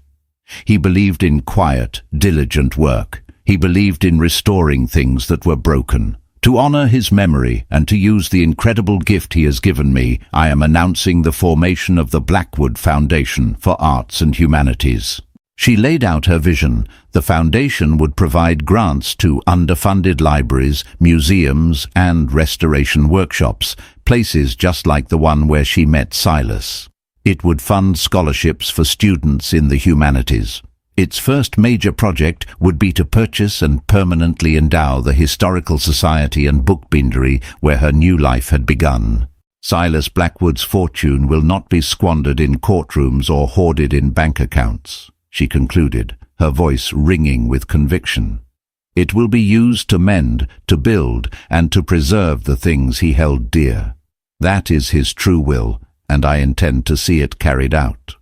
He believed in quiet, diligent work. He believed in restoring things that were broken. To honor his memory and to use the incredible gift he has given me, I am announcing the formation of the Blackwood Foundation for Arts and Humanities. She laid out her vision. The foundation would provide grants to underfunded libraries, museums, and restoration workshops, places just like the one where she met Silas. It would fund scholarships for students in the humanities. Its first major project would be to purchase and permanently endow the Historical Society and book bindery where her new life had begun. Silas Blackwood's fortune will not be squandered in courtrooms or hoarded in bank accounts, she concluded. her voice ringing with conviction. It will be used to mend, to build, and to preserve the things he held dear. That is his true will, and I intend to see it carried out.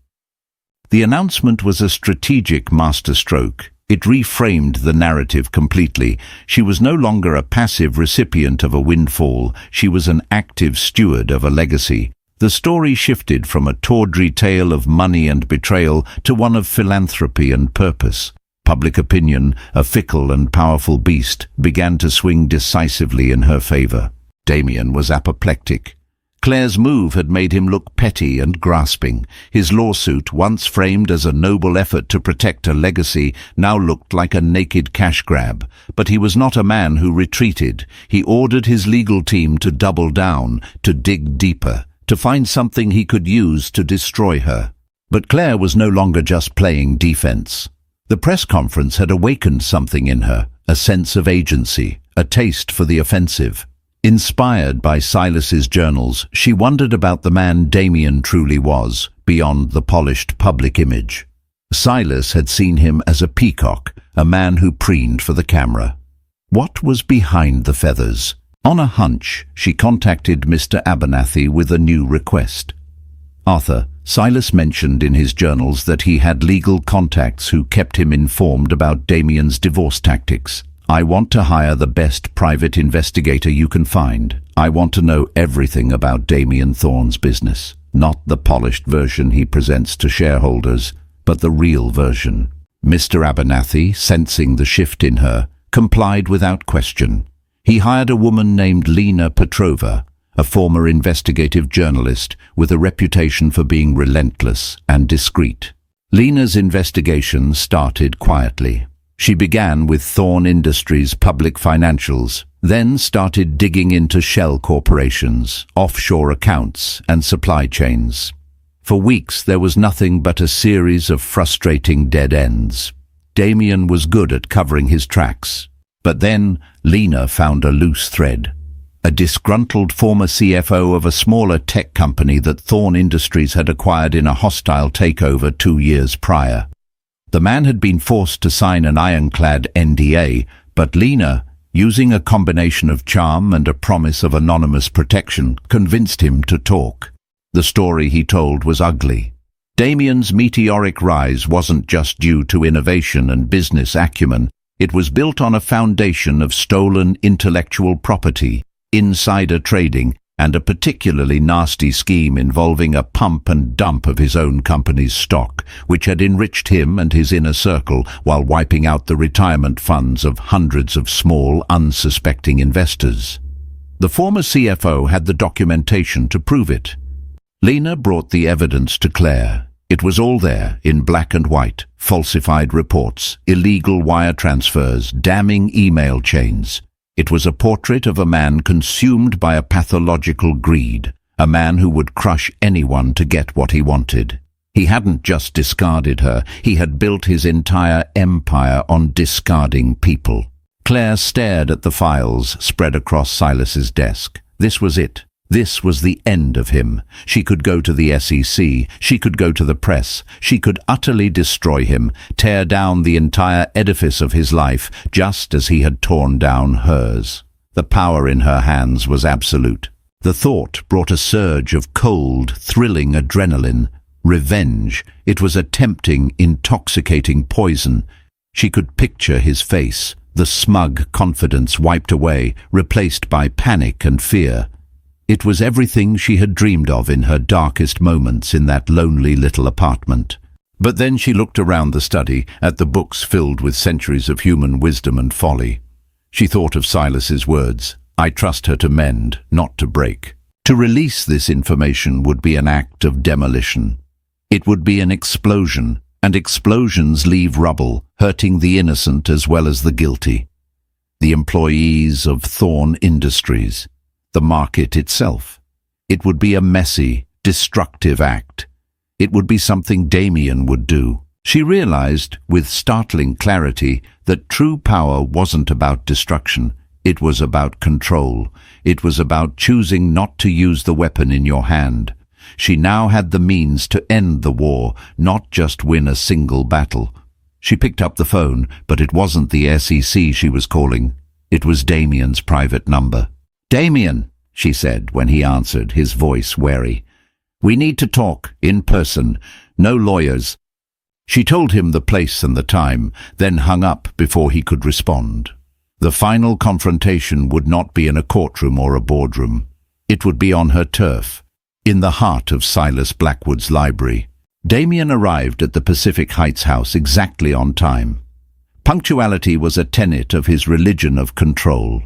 The announcement was a strategic masterstroke. It reframed the narrative completely. She was no longer a passive recipient of a windfall. She was an active steward of a legacy. The story shifted from a tawdry tale of money and betrayal to one of philanthropy and purpose. Public opinion, a fickle and powerful beast, began to swing decisively in her favor. Damien was apoplectic. Claire's move had made him look petty and grasping. His lawsuit, once framed as a noble effort to protect a legacy, now looked like a naked cash grab. But he was not a man who retreated. He ordered his legal team to double down, to dig deeper, to find something he could use to destroy her. But Claire was no longer just playing defense. The press conference had awakened something in her, a sense of agency, a taste for the offensive. Inspired by Silas's journals, she wondered about the man Damien truly was, beyond the polished public image. Silas had seen him as a peacock, a man who preened for the camera. What was behind the feathers? On a hunch, she contacted Mr. Abernathy with a new request. Arthur, Silas mentioned in his journals that he had legal contacts who kept him informed about Damien's divorce tactics. I want to hire the best private investigator you can find. I want to know everything about Damien Thorne's business. Not the polished version he presents to shareholders, but the real version. Mr. Abernathy, sensing the shift in her, complied without question. He hired a woman named Lena Petrova, a former investigative journalist with a reputation for being relentless and discreet. Lena's investigation started quietly. She began with Thorne Industries' public financials, then started digging into shell corporations, offshore accounts, and supply chains. For weeks there was nothing but a series of frustrating dead ends. Damien was good at covering his tracks, but then Lena found a loose thread. A disgruntled former CFO of a smaller tech company that Thorne Industries had acquired in a hostile takeover 2 years prior. The man had been forced to sign an ironclad NDA, but Lena, using a combination of charm and a promise of anonymous protection, convinced him to talk. The story he told was ugly. Damien's meteoric rise wasn't just due to innovation and business acumen. It was built on a foundation of stolen intellectual property, insider trading, and a particularly nasty scheme involving a pump and dump of his own company's stock, which had enriched him and his inner circle while wiping out the retirement funds of hundreds of small, unsuspecting investors. The former CFO had the documentation to prove it. Lena brought the evidence to Claire. It was all there, in black and white: falsified reports, illegal wire transfers, damning email chains. It was a portrait of a man consumed by a pathological greed, a man who would crush anyone to get what he wanted. He hadn't just discarded her, he had built his entire empire on discarding people. Claire stared at the files spread across Silas's desk. This was it. This was the end of him. She could go to the SEC, she could go to the press, she could utterly destroy him, tear down the entire edifice of his life, just as he had torn down hers. The power in her hands was absolute. The thought brought a surge of cold, thrilling adrenaline. Revenge. It was a tempting, intoxicating poison. She could picture his face, the smug confidence wiped away, replaced by panic and fear. It was everything she had dreamed of in her darkest moments in that lonely little apartment. But then she looked around the study, at the books filled with centuries of human wisdom and folly. She thought of Silas's words, "I trust her to mend, not to break." To release this information would be an act of demolition. It would be an explosion, and explosions leave rubble, hurting the innocent as well as the guilty. The employees of Thorne Industries. The market itself. It would be a messy, destructive act. It would be something Damien would do. She realized, with startling clarity, that true power wasn't about destruction. It was about control. It was about choosing not to use the weapon in your hand. She now had the means to end the war, not just win a single battle. She picked up the phone, but it wasn't the SEC she was calling. It was Damien's private number. "Damien," she said when he answered, his voice wary. "We need to talk, in person. No lawyers." She told him the place and the time, then hung up before he could respond. The final confrontation would not be in a courtroom or a boardroom. It would be on her turf, in the heart of Silas Blackwood's library. Damien arrived at the Pacific Heights house exactly on time. Punctuality was a tenet of his religion of control.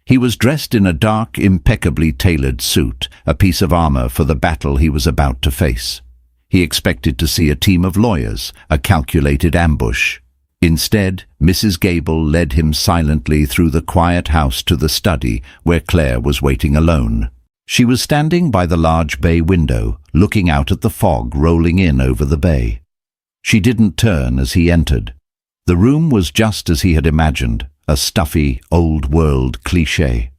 He was dressed in a dark, impeccably tailored suit, a piece of armor for the battle he was about to face. He expected to see a team of lawyers, a calculated ambush. Instead, Mrs. Gable led him silently through the quiet house to the study where Claire was waiting alone. She was standing by the large bay window, looking out at the fog rolling in over the bay. She didn't turn as he entered. The room was just as he had imagined, a stuffy, old-world cliché.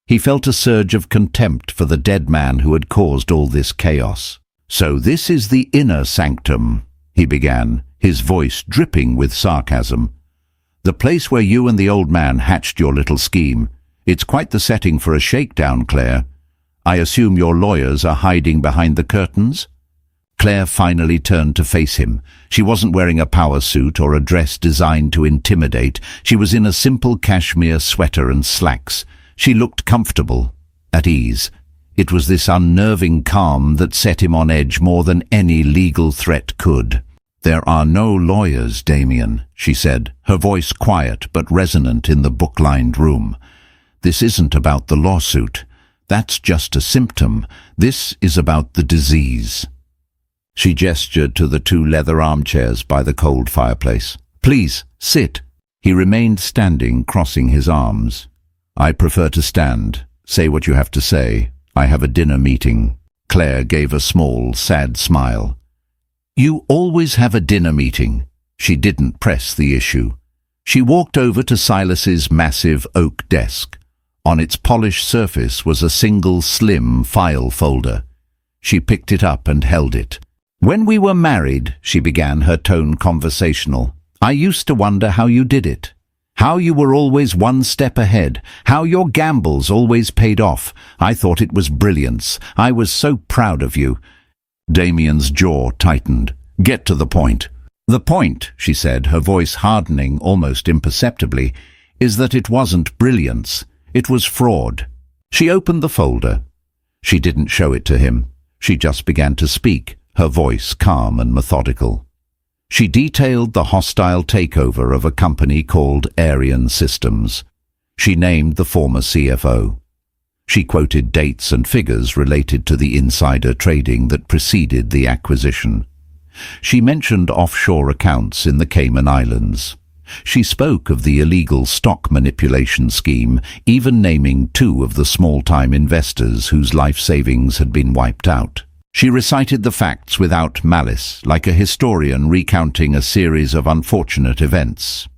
He felt a surge of contempt for the dead man who had caused all this chaos. "So this is the inner sanctum," he began, his voice dripping with sarcasm. "The place where you and the old man hatched your little scheme. It's quite the setting for a shakedown, Claire. I assume your lawyers are hiding behind the curtains?" Claire finally turned to face him. She wasn't wearing a power suit or a dress designed to intimidate. She was in a simple cashmere sweater and slacks. She looked comfortable, at ease. It was this unnerving calm that set him on edge more than any legal threat could. "There are no lawyers, Damien," she said, her voice quiet but resonant in the book-lined room. "This isn't about the lawsuit. That's just a symptom. This is about the disease." She gestured to the two leather armchairs by the cold fireplace. "Please, sit." He remained standing, crossing his arms. "I prefer to stand. Say what you have to say. I have a dinner meeting." Claire gave a small, sad smile. "You always have a dinner meeting." She didn't press the issue. She walked over to Silas's massive oak desk. On its polished surface was a single slim file folder. She picked it up and held it. "When we were married," she began, her tone conversational, "I used to wonder how you did it. How you were always one step ahead. How your gambles always paid off. I thought it was brilliance. I was so proud of you." Damien's jaw tightened. "Get to the point." "The point," she said, her voice hardening almost imperceptibly, "is that it wasn't brilliance. It was fraud." She opened the folder. She didn't show it to him. She just began to speak, her voice calm and methodical. She detailed the hostile takeover of a company called Arian Systems. She named the former CFO. She quoted dates and figures related to the insider trading that preceded the acquisition. She mentioned offshore accounts in the Cayman Islands. She spoke of the illegal stock manipulation scheme, even naming two of the small-time investors whose life savings had been wiped out. She recited the facts without malice, like a historian recounting a series of unfortunate events.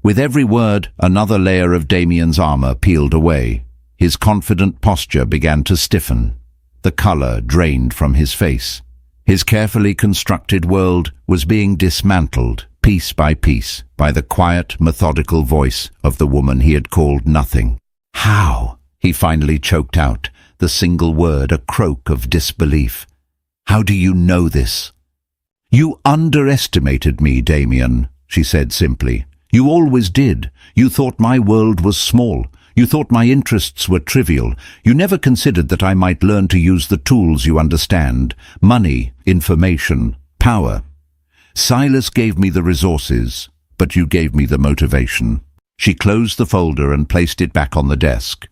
With every word, another layer of Damien's armor peeled away. His confident posture began to stiffen. The color drained from his face. His carefully constructed world was being dismantled, piece by piece, by the quiet, methodical voice of the woman he had called nothing. "How?" he finally choked out, the single word a croak of disbelief. "How do you know this?" "You underestimated me, Damien," she said simply. "You always did. You thought my world was small. You thought my interests were trivial. You never considered that I might learn to use the tools you understand: money, information, power. Silas gave me the resources, but you gave me the motivation." She closed the folder and placed it back on the desk.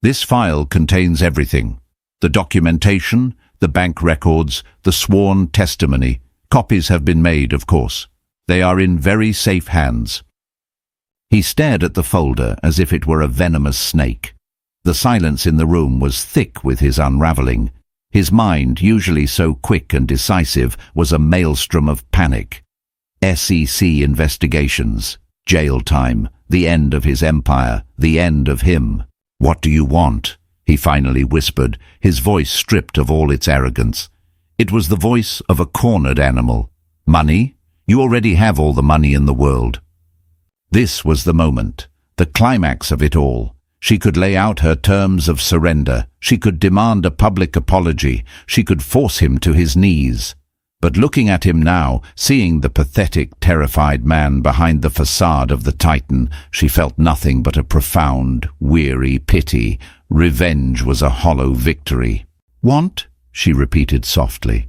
"This file contains everything. The documentation, the bank records, the sworn testimony. Copies have been made, of course. They are in very safe hands." He stared at the folder as if it were a venomous snake. The silence in the room was thick with his unraveling. His mind, usually so quick and decisive, was a maelstrom of panic. SEC investigations, jail time, the end of his empire, the end of him. "What do you want?" he finally whispered, his voice stripped of all its arrogance. It was the voice of a cornered animal. "Money? You already have all the money in the world. This was the moment, the climax of it all. She could lay out her terms of surrender. She could demand a public apology. She could force him to his knees. But looking at him now, seeing the pathetic, terrified man behind the facade of the Titan, she felt nothing but a profound, weary pity. Revenge was a hollow victory. "Want?" she repeated softly.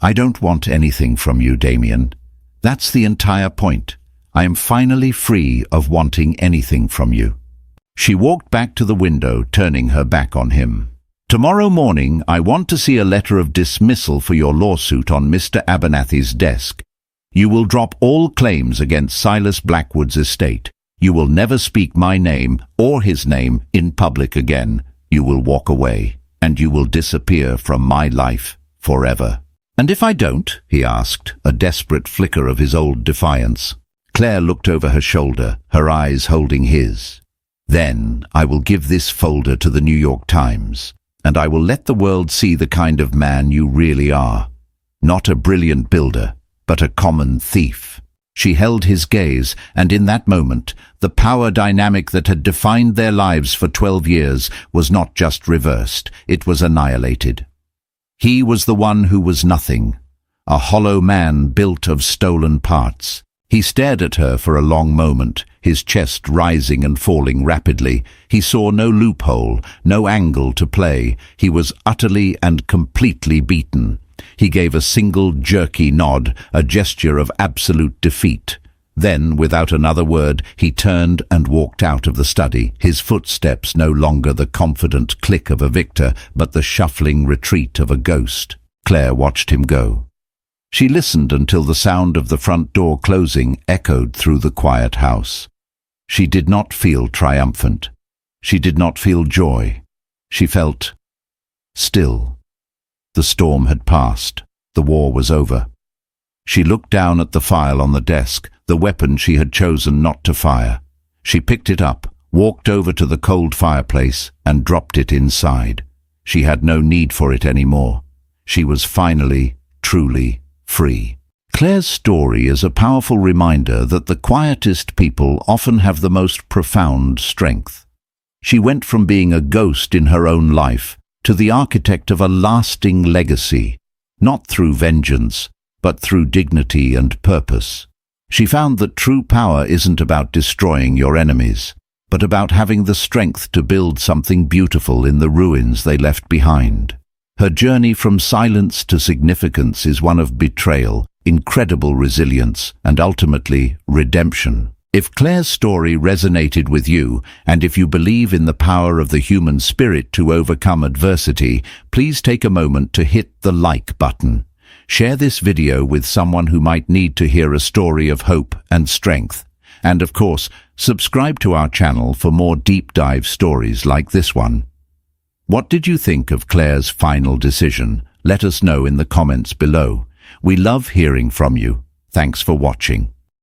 "I don't want anything from you, Damien. That's the entire point. I am finally free of wanting anything from you." She walked back to the window, turning her back on him. "Tomorrow morning, I want to see a letter of dismissal for your lawsuit on Mr. Abernathy's desk. You will drop all claims against Silas Blackwood's estate. You will never speak my name or his name in public again. You will walk away, and you will disappear from my life forever." "And if I don't?" he asked, a desperate flicker of his old defiance. Claire looked over her shoulder, her eyes holding his. "Then I will give this folder to the New York Times, and I will let the world see the kind of man you really are. Not a brilliant builder, but a common thief." She held his gaze, and in that moment, the power dynamic that had defined their lives for 12 years was not just reversed, it was annihilated. He was the one who was nothing, a hollow man built of stolen parts. He stared at her for a long moment, his chest rising and falling rapidly. He saw no loophole, no angle to play. He was utterly and completely beaten. He gave a single jerky nod, a gesture of absolute defeat. Then, without another word, he turned and walked out of the study, his footsteps no longer the confident click of a victor, but the shuffling retreat of a ghost. Claire watched him go. She listened until the sound of the front door closing echoed through the quiet house. She did not feel triumphant. She did not feel joy. She felt still. The storm had passed. The war was over. She looked down at the file on the desk, the weapon she had chosen not to fire. She picked it up, walked over to the cold fireplace, and dropped it inside. She had no need for it anymore. She was finally, truly free. Claire's story is a powerful reminder that the quietest people often have the most profound strength. She went from being a ghost in her own life to the architect of a lasting legacy, not through vengeance, but through dignity and purpose. She found that true power isn't about destroying your enemies, but about having the strength to build something beautiful in the ruins they left behind. Her journey from silence to significance is one of betrayal, incredible resilience, and ultimately redemption. If Claire's story resonated with you, and if you believe in the power of the human spirit to overcome adversity, please take a moment to hit the like button. Share this video with someone who might need to hear a story of hope and strength. And of course, subscribe to our channel for more deep dive stories like this one. What did you think of Claire's final decision? Let us know in the comments below. We love hearing from you. Thanks for watching.